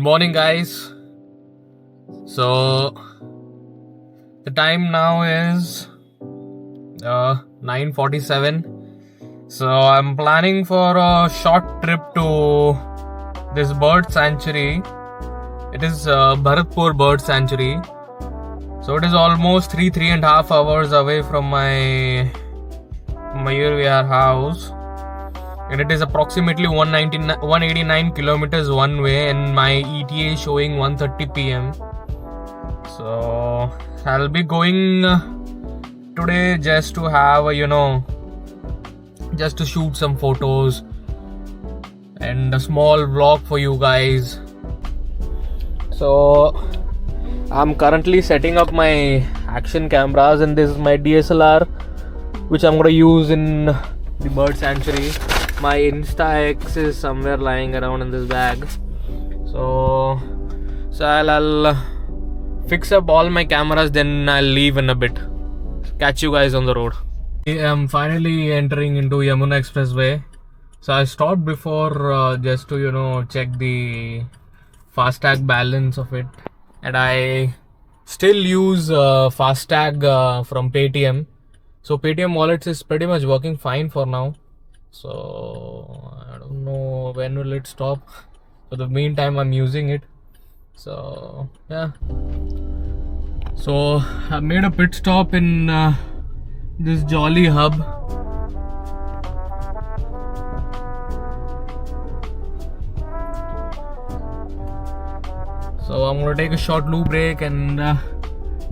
morning, guys. So the time now is 9:47. So I'm planning for a short trip to this bird sanctuary. It is Bharatpur Bird Sanctuary. So it is almost 3.5 hours away from my Mayur house. And it is approximately 189 kilometers one way, and my ETA is showing 1:30 p.m. So I'll be going today just to have just to shoot some photos and a small vlog for you guys. So I'm currently setting up my action cameras, and this is my DSLR which I'm gonna use in the bird sanctuary. My Insta-X is somewhere lying around in this bag. So I'll fix up all my cameras, then I'll leave in a bit. Catch you guys on the road. I'm finally entering into Yamuna Expressway. So I stopped before just to check the FASTag balance of it, and I still use FASTag from Paytm. So Paytm wallets is pretty much working fine for now. So I don't know when will it stop. For the meantime, I'm using it. So yeah. So I made a pit stop in this Jolly hub. So I'm gonna take a short loo break and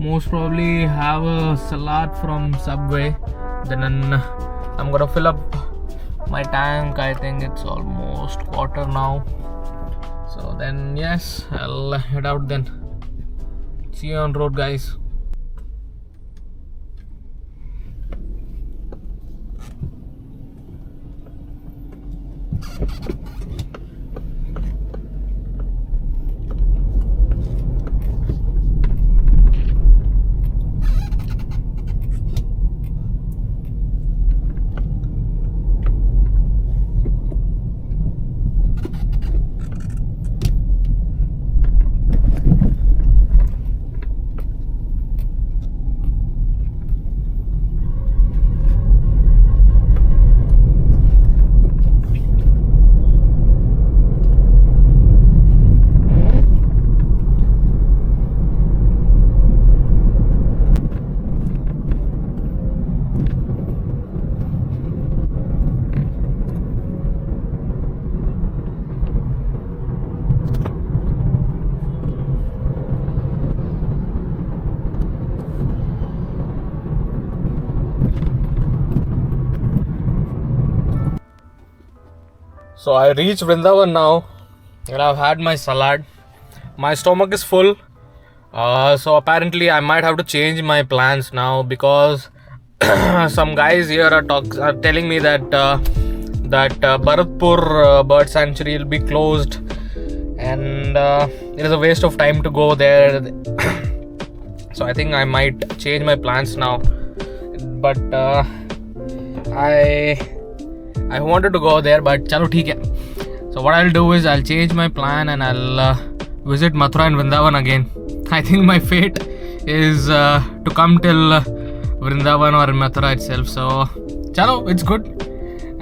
most probably have a salad from Subway. Then I'm gonna fill up my tank. I think it's almost quarter now. So then yes, I'll head out then. See you on road, guys. So I reached Vrindavan now, and I've had my salad. My stomach is full, so apparently I might have to change my plans now, because some guys here are telling me that Bharatpur Bird Sanctuary will be closed, and it is a waste of time to go there. So I think I might change my plans now. But I wanted to go there, but chalo theek hai. So what I'll do is I'll change my plan and I'll visit Mathura and Vrindavan again. I think my fate is to come till Vrindavan or Mathura itself. So chalo, it's good.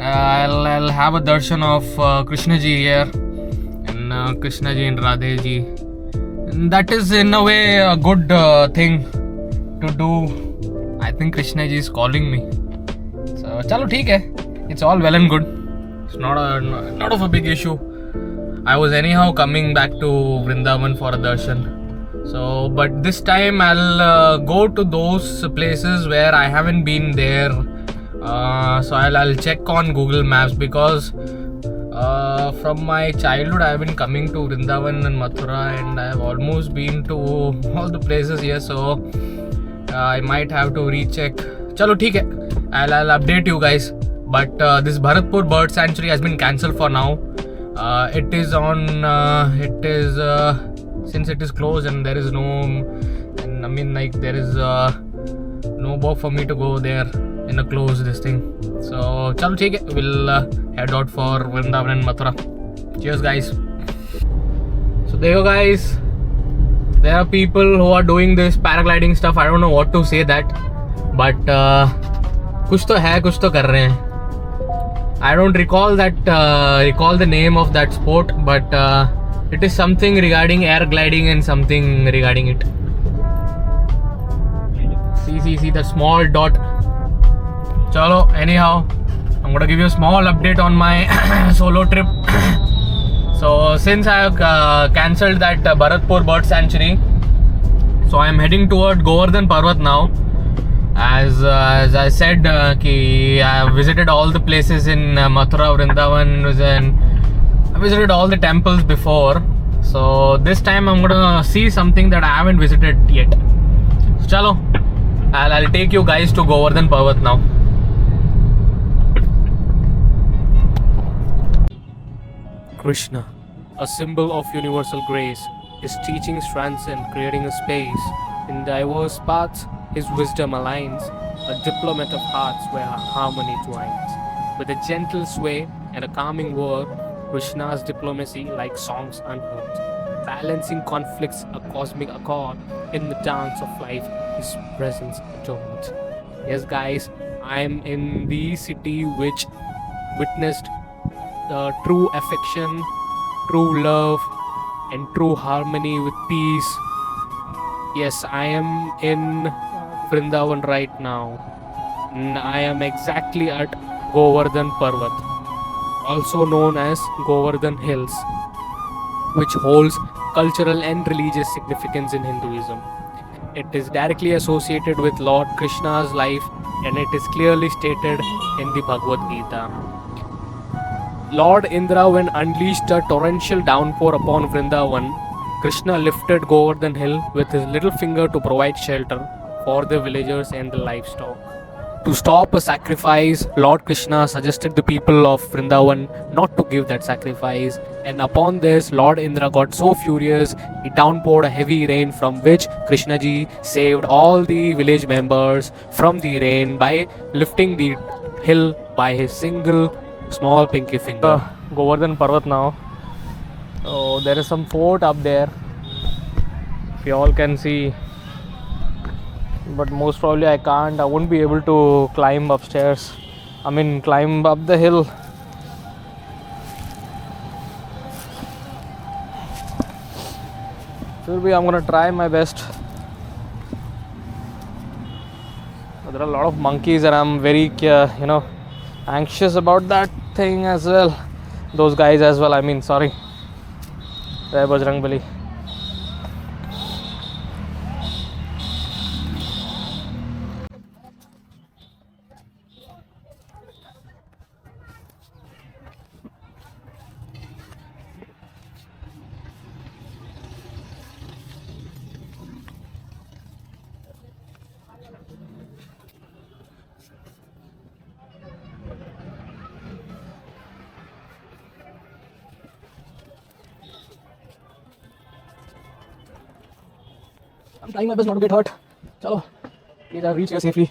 I'll have a darshan of Krishna ji here, and Krishna ji and Radhe ji. And that is in a way a good thing to do. I think Krishna ji is calling me. So chalo theek hai. It's all well and good. It's not of a big issue. I was anyhow coming back to Vrindavan for a darshan. So, but this time I'll go to those places where I haven't been there. So I'll check on Google Maps, because from my childhood I've been coming to Vrindavan and Mathura, and I've almost been to all the places here. So I might have to recheck. Chalo theek hai. I'll update you guys. But this Bharatpur Bird Sanctuary has been cancelled for now. It is since it is closed, and there is there is no work for me to go there in a closed this thing. So chalo theek hai. We'll head out for Vrindavan and Mathura. Cheers, guys. So there you go, guys. There are people who are doing this paragliding stuff. I don't know what to say that, but कुछ तो है, कुछ तो कर रहे हैं. I don't recall the name of that sport, but it is something regarding air gliding and something regarding it. See the small dot. Chalo, anyhow, I'm gonna give you a small update on my solo trip. So since I have cancelled that Bharatpur bird sanctuary, so I'm heading toward Govardhan Parvat now. As I said, I have visited all the places in Mathura, Vrindavan, and I visited all the temples before. So this time I'm gonna see something that I haven't visited yet. So chalo, I'll take you guys to Govardhan Parvat now. Krishna, a symbol of universal grace, his teachings transcend, creating a space in diverse paths. His wisdom aligns, a diplomat of hearts where harmony twines. With a gentle sway and a calming word, Krishna's diplomacy like songs unheard, balancing conflicts, a cosmic accord. In the dance of life, his presence adored. Yes, guys, I am in the city which witnessed true affection, true love, and true harmony with peace. Yes, I am in Vrindavan right now. I am exactly at Govardhan Parvat, also known as Govardhan Hills, which holds cultural and religious significance in Hinduism. It is directly associated with Lord Krishna's life, and it is clearly stated in the Bhagavad Gita. Lord Indra, when unleashed a torrential downpour upon Vrindavan, Krishna lifted Govardhan Hill with his little finger to provide shelter for the villagers and the livestock. To stop a sacrifice, Lord Krishna suggested the people of Vrindavan not to give that sacrifice, and upon this, Lord Indra got so furious, he downpoured a heavy rain, from which Krishna ji saved all the village members from the rain by lifting the hill by his single small pinky finger. Govardhan Parvat now. Oh, there is some fort up there, if you all can see, but most probably I won't be able to climb upstairs. Climb up the hill. Maybe I'm gonna try my best. There are a lot of monkeys, and I'm very anxious about that thing as well. Those guys as well, sorry. Jai Bajrangbali. I'm trying my best not to get hurt. Chalo, please I'll reach here safely.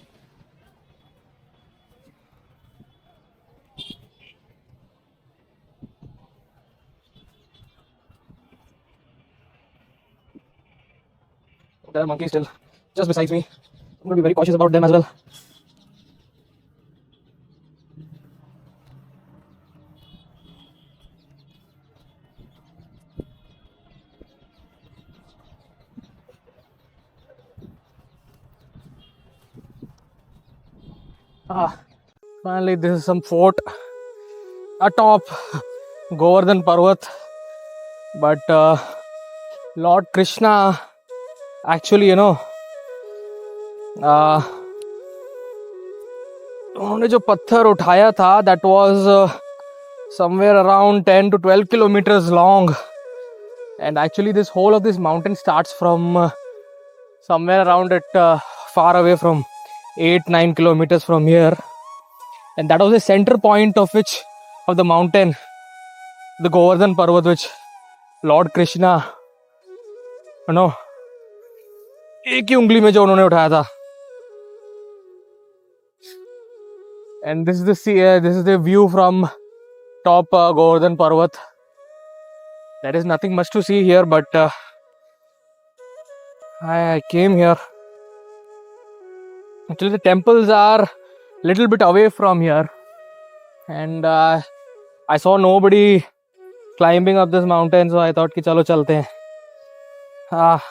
There are monkeys still just beside me. I'm going to be very cautious about them as well. Finally, this is some fort atop Govardhan Parvat. But Lord Krishna actually, उन्होंने जो पत्थर उठाया था, that was somewhere around 10 to 12 kilometers long. And actually this whole of this mountain starts from somewhere around far away from 8-9 kilometers from here, and that was the center point of the mountain, the Govardhan Parvat, which Lord Krishna, एक ही उंगली में जो उन्होंने उठाया था. And this is the view from top Govardhan Parvat. There is nothing much to see here, but I came here. Actually, the temples are little bit away from here, and I saw nobody climbing up this mountain, so I thought कि चलो चलते हैं. Ah,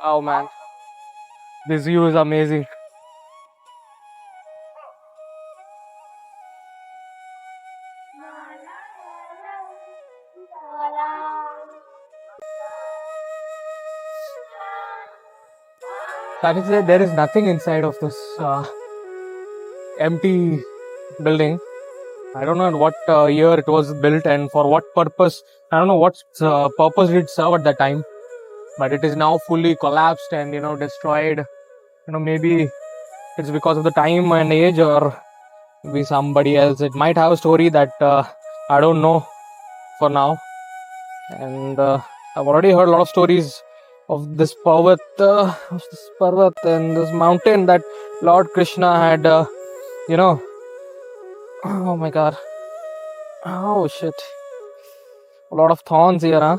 oh man, this view is amazing. I can say there is nothing inside of this empty building. I don't know what year it was built and for what purpose. I don't know what purpose it served at that time, but it is now fully collapsed and destroyed. Maybe it's because of the time and age, or maybe somebody else. It might have a story that I don't know for now. And I've already heard a lot of stories of this Parvat, and this mountain that Lord Krishna had, oh my god, oh shit, a lot of thorns here, huh?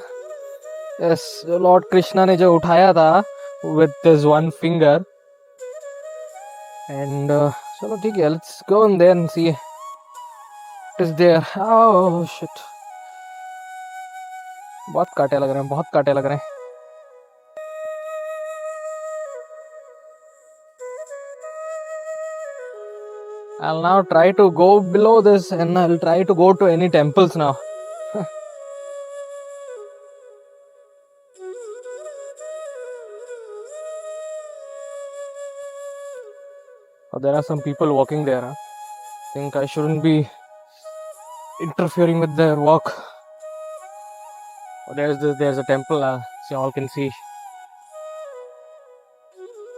Yes, Lord Krishna ने जो उठाया था with this one finger, and चलो ठीक है, let's go in there and see it is there. Oh shit, बहुत कांटे लग रहे हैं, बहुत कांटे लग रहे हैं. I'll now try to go below this and I'll try to go to any temples now. Oh, there are some people walking there. Huh? I think I shouldn't be interfering with their walk. Oh, there's a temple, so y'all can see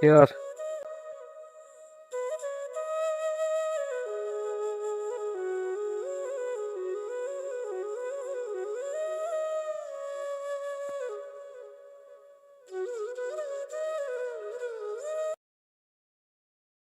here.